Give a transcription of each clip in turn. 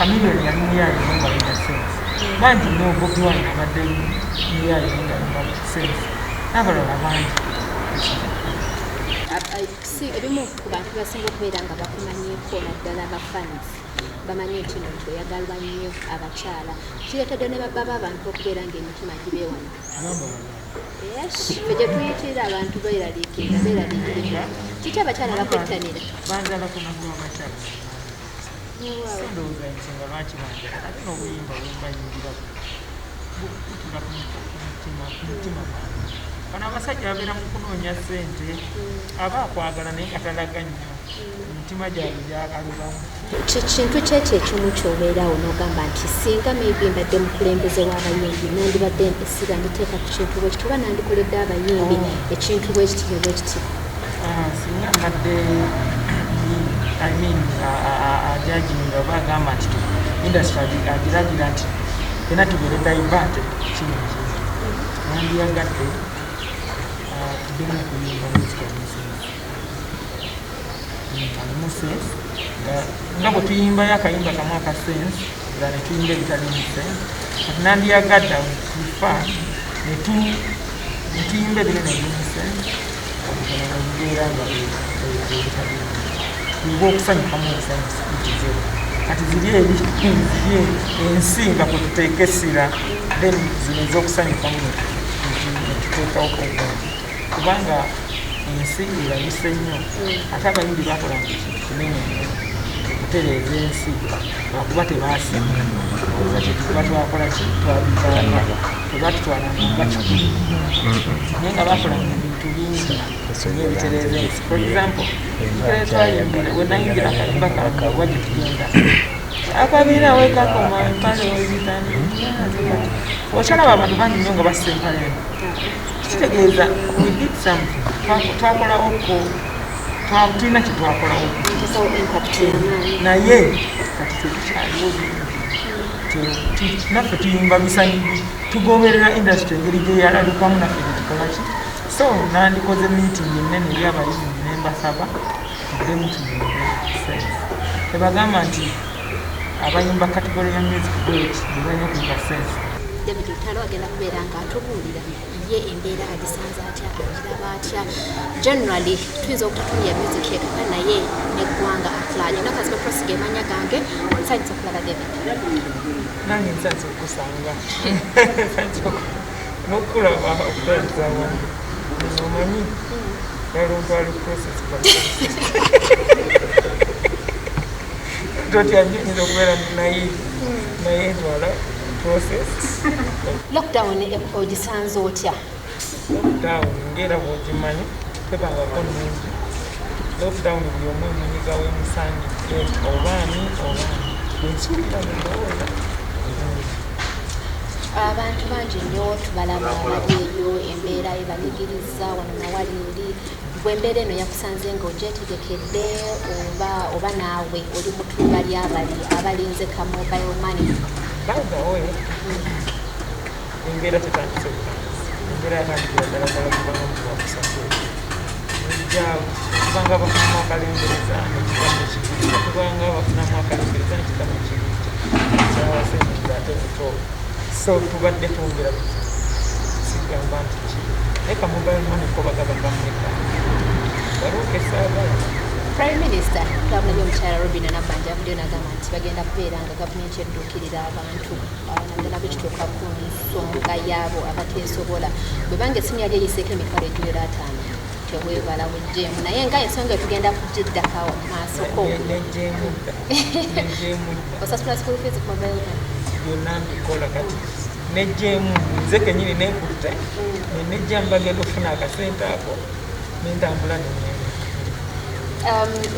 Chameleone yali muyayi nga alina sense bangi nnyo Bobi Wine abadde muyayi nga alina sense n'abalala bangi. Ebimu ku bantu basinga okubeera nga bakumanyeeko naddala abafans bamanyi nti no toyagalwa nnyo abakyala kireetedde ne baba abantu okubeera ng'emitima gibeewana. Ffe gye tuyitirira abantu beeraliikirira kiki abakyala bakwettanira banjala kunagula abakyala ndowooza ensinga lwaki banjala ate n'obuyimba bwebayingira bukutira ku mutima gwange. Bano abasajja babeera mu kunoonya ssente aba akwagala naye katalaga nnyo emitima gyabwe gyakalubamu. Kintu kyekyo ekimu kyobeerawo n'ogamba nti singa maybe mbadde mukulembeze w'abayimbi nandibadde esiga nditeeka ku kintu bwe kiti oba nandikoledde abayimbi ekintu bwe kiti bwe kiti. Singa mbadde ajaginga oba agamba nti industry agiragira nti fena tubeere divert kirungi nandiyagadde tuddemu okuyimba muzika alimu sense nga bwe tuyimbayo akayimba kamu aka sense nga ne tuyimba ebitalimu sense kati nandiyagadde tufa ne tuyimba ebire nebimu sense bibeera nga ebitalimu tuyiba okusanyukamu obusanyusa kati ziri eri ensi nga kwe tuteeka essira then zino ez'okusanyukamu netuteekawo obungi kubanga ensi erabise nnyo ate abayimbi bakolanga ekintu kinene nnyo okutereeza ensi lwakuba tebaasimu oza kyetuba twakola tebatutwalanga nga kikulu naye nga bakolanga ebintu bingi ebitereeza ensi. For example twayimbira wenayingira akayimba kange wajje tugenda akabira wekakoma empale wezitani okyalaba abantu bangi nnyo nga bassa empale eno kitegeeza we did something twakolawoko tulina kyetwakolawo naye kati tetukyaliwo bingi naffe tuyimba bisanyi tugoberera industry engeri gyeyalalukamu naffe tetukolaki so nandikoze meeting ennene eri abayimbi nembasaba tuddemu tuyimbe sense tebagamba nti abayimba category ya music bwet bebalina okuyimba sense. David Lutalo agenda kubeera nga atubuulira ye embeera agisanze atya agiraba atya generally tuyinza okutatuulira music yekaka naye neggwanga atulanye nakazibe prosiga emanya gange nsanyisa okulaba David nange nsanyisa okusanga nokulaba okutalizawa omanyi yalontu ali process totyanjinyiza okubeera naye ntwala process. Lockdown ogisanze otya? Lockdown ngera bwogimanyi tebangako nungi. Lockdown buli omu emunyiga wemusangidde obaani bwensuulira mundowooza. Abantu bangi nnyo tubalaba abali eyo embeera ebanigiriza wano nawali eri bw'embeera eno yakusanze ng'ogyetegekedde oba naawe oli mutuba lyabali abalinze ka mobile money. Baagawo embeera tetandise embeera yatandikira ddala kubanga muwakusasula ejjaawo kubanga bafunamu akalembereza nekigambo kibiri kubanga bafunamu akalembereza nekigambo kibiri kyawasente ate buto so tubadde twongera sigamba nti ki naye ka mobile money ko bagabagamueka baruuka esaagala. Prime Minister gavumenti y'omukyala Robinah Nabbanja avuddeyo n'agamba nti bagenda kubeera nga gavumenti edduukirira abantu naddala bwekituuka ku nsonga y'abo abateesobola bwe banga essimu yali eyiseeko emitwalo egiwera 5 tewebala wejjeemu naye nga ensonga etugenda kugiddakawo mu maasoko osasula school fees for Belgium byonna mbikola kati nejjeemu nze kenyini nenkutta nejjamu bagenda okufuna akasente ako nentambula nenyenda.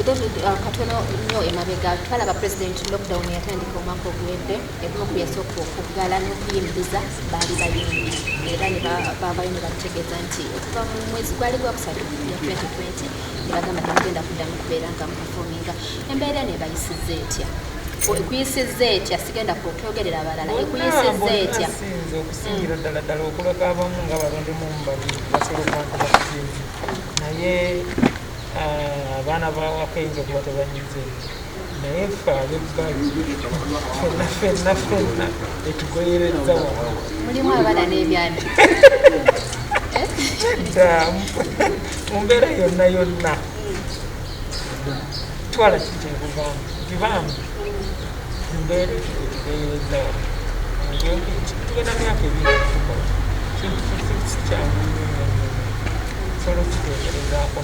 David katono nnyo emabega twalaba president lockdown yatandika omwaka oguwedde ebimu ku byasooka okuggala n'okuyimiriza baali bayimbi era ne babayo ne bategeeza nti okuva mu mwezi gwali gwakusatu ya 2020 ne bagamba temugenda kuddamu kubeera nga mupafominga embeera nebayisizza etya ekuyisizza etya sigenda kutwogerera abalala ekuyisizza etya okusingira ddala okuleka abamu nga balondemu mubabiri basobola okwankuba kusinzi naye abaana bawaka eyinza okuba tebanyize naye ffe ab'ebbali ffenna etugoyerezza wano mulimu abaana n'ebyana mu mbeera yonna twala kiteekuvaamu nti bambi mbeera etugoyerezza wano tugenda myaka ebiri tukola kintu kyangu nnyo solo kiteekerezaako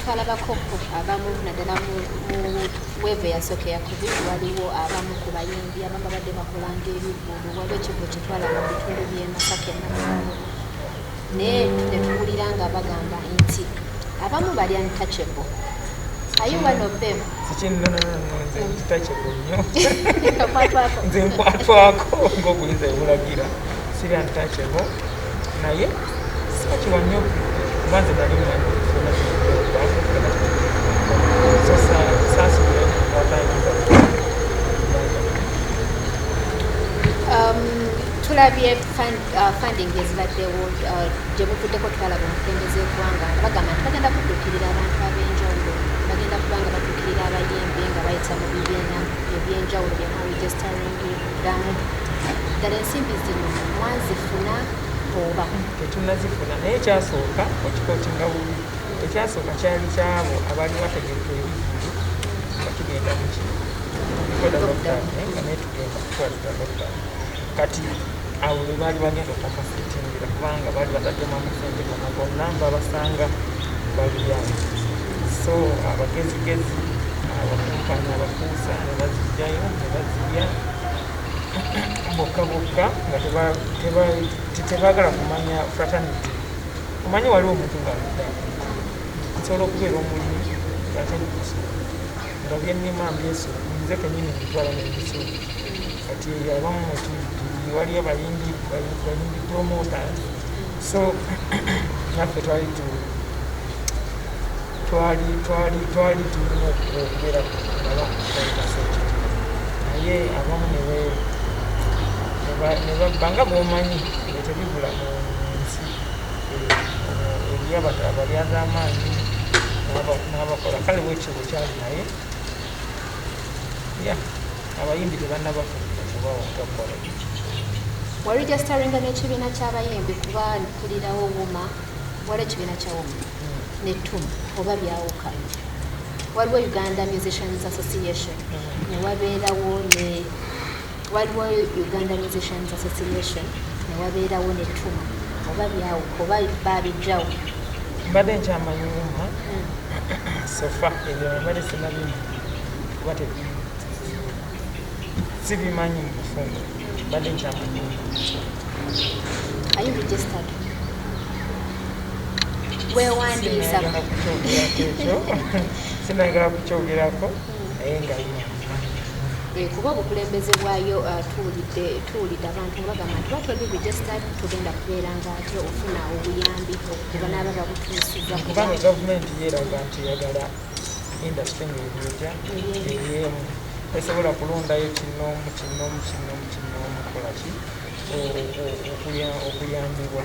twalabako abamu naddala mu weevu eyasooka ya covid waliwo abamu ku bayimbi abamu babadde bakolanga ebivuulo waliwo ekivulo kyetwalaba mu bitundu by'e Masaka enamumu naye netuwulira nga bagamba nti abamu bali untouchable. Are you one of them? Nze untouchable nnyo nze nkwatwako ng'obuyinza ebulagira siri untouchable naye sibakiwa nnyo kuba nze nali mmanyi okufuna so saasubira watayinza tulabye funding ezibaddewo gye muvuddeko twalaba omukulembeze eggwanga bagamba nti bagenda kudduukirira abantu ab'enjawulo bagenda kubanga badduukirira abayimbi nga bayita mu bibiina ebyenjawulo byama registering damu ddala ensimbi zino mwazifuna oba tetunazifuna naye ekyasooka okikootinga bubi ekyasooka kyali kyabo abaali bategeka ebivulu nga tugenda muki koda lockdown nga naye tugenda kutwalira lockdown kati abo be baali bagenda okukafetingira kubanga baali bataddemu amasente gonna gonna babasanga balyamu so abagezigezi abakumpanya abakuusa ne bazijjayo ne bazirya bokka nga tebaagala kumanya fraternity omanyi waliwo omuntu ngaaludda nsobola okubeera omulimi ate nga byennima mbyeso nze kenyini ntwala nebisuubi kati abamu wali abayimbi promoters so naffe twali tulina okubeera kubalasente naye abamu ne babbanga bwomanyi nga tebibula mu nsi eri abalyaz'amaanyi n'abakola kale bwekibo kyali naye abayimbi tebannabafuna kubawanka kukola waregistaringa n'ekibiina ky'abayimbi kuba mpulirawo wuma waliwo ekibiina kya wuma nettumu oba byawuka waliwo Uganda Musicians Association newabeerawo waliwo Uganda Musicians Association newabeerawo nettumu oba byawuka oba baabijjawo mbadde nkyamanyi wuma sofa ebyo mbadde sinabimu kuba sibimanyi mu bufungo mbadde nkyamanyi wuma. Are you registered? Weewandiisa sinagala kukyogerako naye nga kuba obukulembeze bwayo tuwulidde abantu bagamba nti batoli registered tugenda kubeera nga ate ofuna obuyambi okuba n'aba babutuusiza kubanga gavumenti yeeraga nti eyagala industry ng'ebyojja eryemu esobola kulondayo kinoomu kolaki okuyambibwa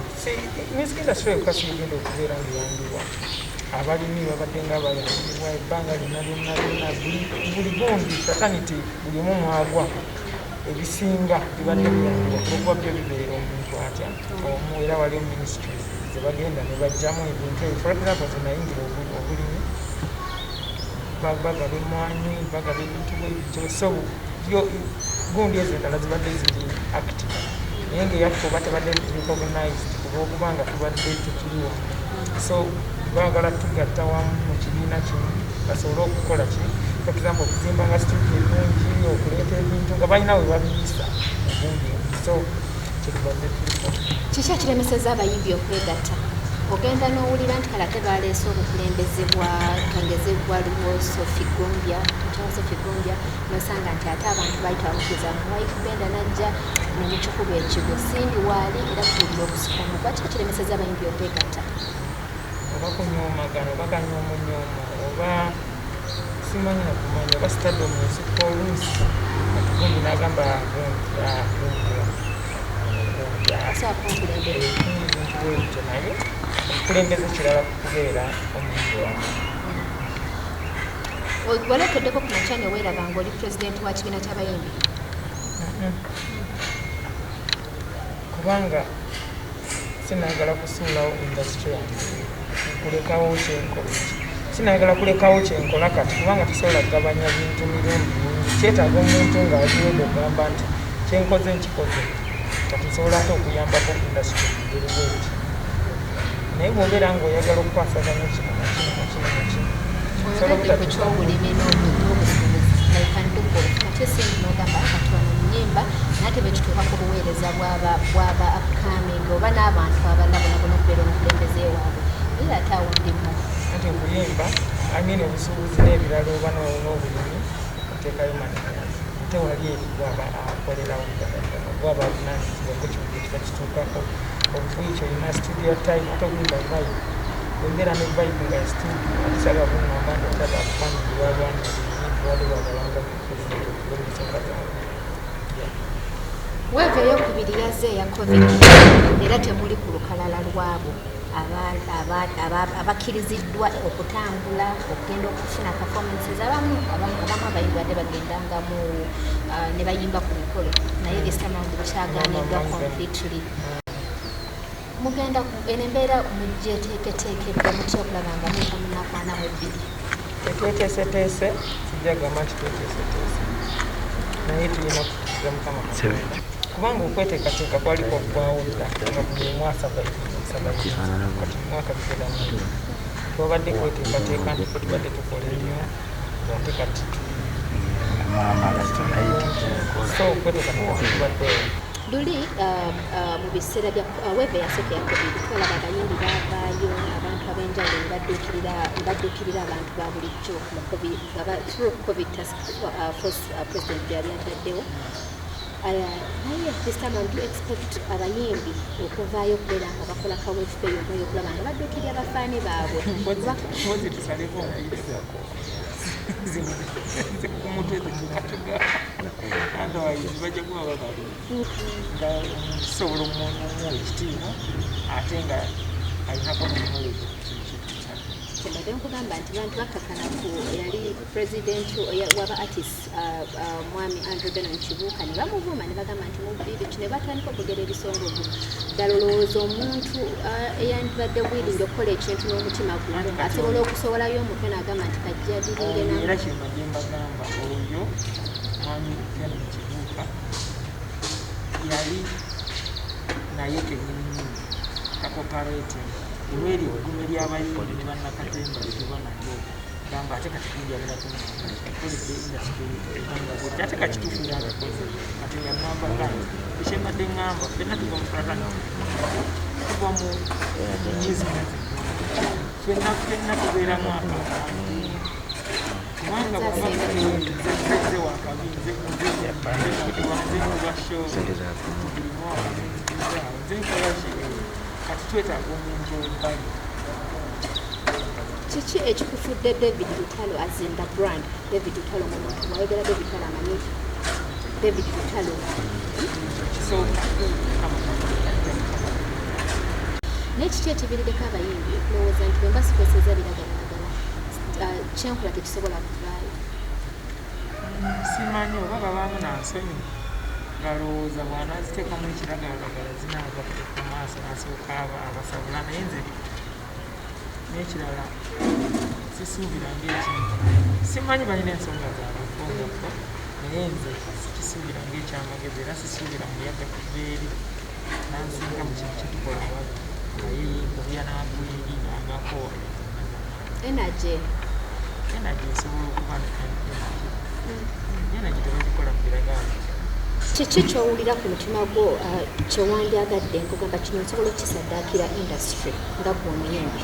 music industry yokka sigenda okubeera ng'eyambibwa abalimi babadde nga bayambibwa ebbanga lyonna buli gundi fraternity buli omu mwagwa ebisinga bibadde biyambibwa kuba byo bibeera omuntu atya omu era waliwo ministry zebagenda ne bajjamu ebintu ebyo for example zenayingira obulimi bagaba emmwanyi bagaba ebintu bwebityo so gundi ezo endala zibadde ziri active naye ngaeyaffe oba tebadde recognized kubanga tubadde tekiriwo so baagala tugatta wamu mu kibiina kimu basobole okukola ki for example okuzimba nga studio ebungi okuleeta ebintu nga balina we babiyisa obundi so kyetubadde tuliko kiki ekiremeseza abayimbi okwegatta ogenda n'owulira nti kala tebaleese obukulembeze bwatongeze bwaliwo Sophie Gombya nosanga nti ate abantu bayita bamukiza muwaikubenda najja nemukikuba ekigo simbi waali era tuwulira okusikamu lwaki ekiremeseza abayimbi okwegatta oba kunyoomagana oba kanyoomonyooma oba simanyi nakumanya oba stadium ensiko oluusi atugumbi n'agamba gundi bwebityo naye kulembeze kirala kubeera omuntu wamu. Waleeteddeko ku makya ne weeraba ng'oli pulezidenti wa kibiina ky'abayimbi? Kubanga sinaagala kusuulawo indasitule yange kulekawo kyenkola sinayagala kulekawo kyenkola kati kubanga tosobola kugabanya bintu mirundi mingi kyetaaga omuntu ng'aliwedde okugamba nti kyenkoze nkikoze kati nsobola ate okuyambako indasitule eribweti naye bw'obeera ng'oyagala okukwasaganya kino nakino nakino nakino oyagala ekyobulimi n'obusuubuzi laikanduko kati esingi n'ogamba kati wano munyimba nate bekituuka ku buweereza bwaba upcoming oba n'abantu abalabonabona okubeera omukulembeze waabwe era ate awo ndimu nti okuyimba amina obusuubuzi n'ebirala oba n'obulimi oteekayo manaazi ate wali eri bwaba akolerawo bwaba avunanyizibwako kimu kiba kituukako obufuyi kyolina studio time ate okuyimba vibe wengera ne vibe nga studio atisala bungamba nti otata family wabwana wali wabalanga mukulimisonga zaabwe weeva eyokubiri yazze eya covid era temuli ku lukalala lwabo abakkiriziddwa okutambula okugenda okufuna performances abamu abayimbi badde bagendangamu ne bayimba ku mikolo naye this time around bakyaganiddwa completely mugenda eno embeera mugyeteeketeekedde mutya okulaba nga muka munakwanamu ebbiri tetweteeseteese sijjagamba nti tweteeseteese naye tulina kukkiriza mukama katonda kubanga okweteekateeka kwaliko okugwawo dda nga buli omu kati mwaka bigeramu twabadde kweteekateeka nti fe tubadde tukola ennyo ate kati so okweteekateeka tetubaddeewo luli mu biseera bya weeva eyasooka ya covid twalaba abayimbi baavaayo abantu ab'enjawulo nebadduukirira abantu ba bulijjo through covid task force president gyali ataddewo naye this time I do expect abayimbi okuvaayo okubeera nga bakola kaweefeeyo omuyo okulaba nga badduukirya abafaani baabwe mpozi tusaleko omuyizako kumutwe zitugatugala otherwise bajja kuba babalu nga kisobola omuomu ekitiibwa ate nga alinako knowledge kyembadde nkugamba nti bantu bakkakana ku yali president waba artist mwami Andrew Benon Kibuuka ne bamuvuma ne bagamba nti mubiri kino batandika okugera ebisongovu ddala olowooza omuntu eyandibadde bwiringi okukola ekintu n'omutima gwe asobola okusowolayo omutwe n'agamba nti kajja diringe era kyembadde mbagamba oyo mwami Benon Kibuuka yali naye kenyini kakoparating eweri eggume ly'abayimbi ne bannakatemba lituba nalyo gamba ate kati kunjagala kukoledde indasitiri ate kakituufuira agakoze kati yaŋŋamba gandi ekyembadde ŋŋamba ffenna tuva mu platana tuva mu businesi ffenna tubeeramu akakantu kubanga bwabazze wakabi nze kulwasho nze nkolaki kati twetaaga omuntu ow'ebbali kiki ekikufudde David Lutalo as in the brand David Lutalo mu muntu mwayogera David Lutalo amanyi David Lutalo kisooka naye kiki ekiviiriddeko abayimbi okulowooza nti bwemba sikweseza biragalalagala kyenkola tekisobola kuvaayo simanyi oba babaamu nansonyi ngalowooza bw'anaaziteekamu ekiragalagala zinaava ku maaso nasooka abasabula naye nze n'ekirala sisuubiranga ekintu simanyi balina ensonga zaabafongako naye nze sikisuubiranga ekyamagezi era sisuubira muyaga kuva eri nansinga mu kintu kyetukola wali naye obya naagweri nangakoola energy esobola okuba energy tebagikola mu biragaali kiki kyowulira ku mutima gwo kyewandyagadde nkugamba kino nsobola okukisaddaakira industry nga gwe omuyimbi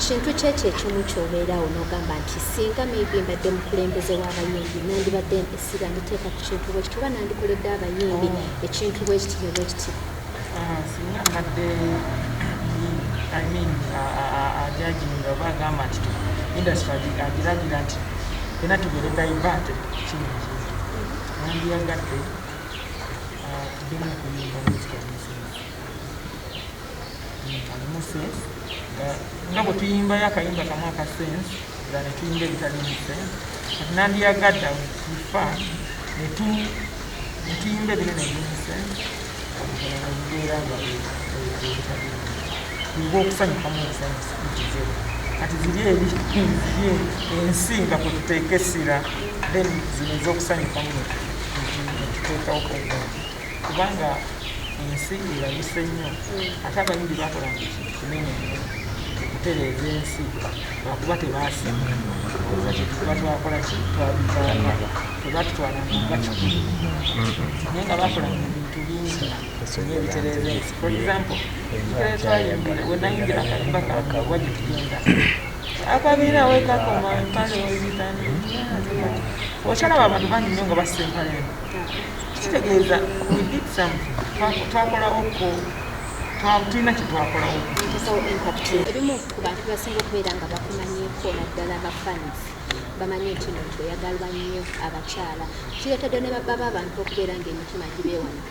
kintu kyekyo ekimu kyobeerawo n'ogamba nti singa maybe mbadde mukulembeze w'abayimbi nandibadde esiga nditeeka ku kintu bwe kiti oba nandikoledde abayimbi ekintu bwe kiti ne bwe kiti singa mbadde ajaginga oba agamba nti industry agiragira nti fena tubeere divert kino ekintu nandyagadde tuddemu okuyimba muzika omusensi alimu sense nga bwe tuyimbayo akayimba kamu aka sense nga ne tuyimba ebitalimu sense kati nandiyagadde tufa ne tuyimba ebinene ebirimu sense ebibeera nga ebitalimu tuyiga okusanyukamu obusanyusa kizibu kati ziri eri ensi nga kwe tuteeka essira then zino ez'okusanyukamu netuteekawo obungi kubanga ensi erabise nnyo ate abayimbi bakolanga ekintu kinene nnyo okutereeza ensi lwakuba tebaasiima kyetuba twakola twabivanga tebatutwalanga nga kikulu naye nga bakolanga ebintu bingi ng'ebitereeza ensi for example ekitereeza twayimbira we nayimbira akayimba kange wajja tugenda akabira wekakoma empale wezitani okyalaba abantu bangi nnyo nga bassa empale eno kitegeeza we did something twakolawoko tulina kyetwakolawo ebimu ku bantu basinga okubeera nga bakumanyeko naddala abafans bamanyi nti no tweyagalwa nnyo abakyala kireetedde ne baba abantu okubeera ngaemitima gibeewana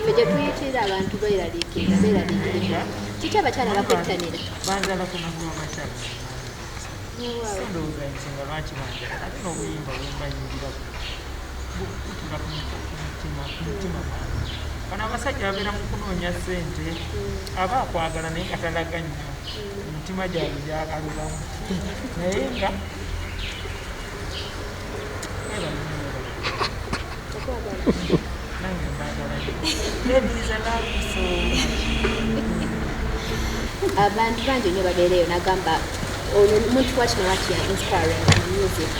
fe gye tuyitirira abantu beeraliikirira kiki abakyala bakwettanira banjala kunagula abakyala ndowooza ensinga lwaki banjala ate n'obuyimba bwembayimbira butula ku mutima bano abasajja babeera mu kunoonya ssente aba akwagala naye nga talaga nnyo emitima gyabwe gyakalubamu naye nga nange mbagala ladies I love you so much abantu bangi nnyo babeereyo nagamba ono omuntu wakino lwaki ya inspiring music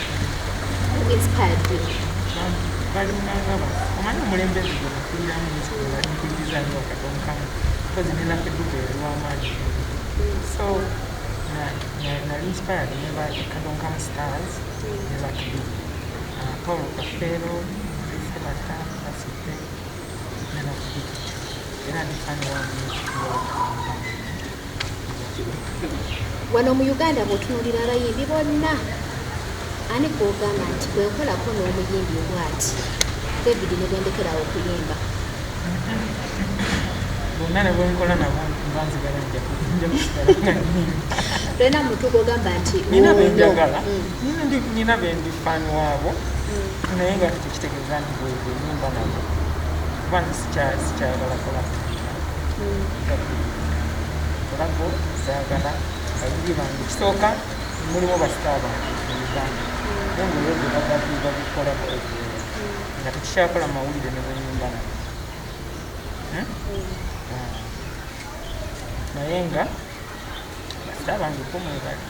inspired you balinangaba omanyi omulembeze gwe mukuliramu mpulirizayo akatonkamu because nenafedduka eriwamaanyi so nali inspired neba katonkamu stars nebakiri paul kafero sebata basite nenakubiki era ndifani wano mu uganda bw'otunuulira abayimbi bonna ani gwogamba nti bwenkolako n'omuyimbi obwati david ne bwendekerawo okuyimba bonna ne bwenkola nabo mbanzigala nja kusigala nga nyimba tolina muntu gwogamba nti nina benjagala nina bendi faani waabo naye nga tekitegeeza nti bwenyimba nabo kuba nti sikyagala kolako kolako saagala bayimbi bange kisooka mulimu basita bange mu uganda naye ngaolwegwe babikolako nga tekikyakola mawulire ne bwenyimba nabo naye nga basita bange kumwebali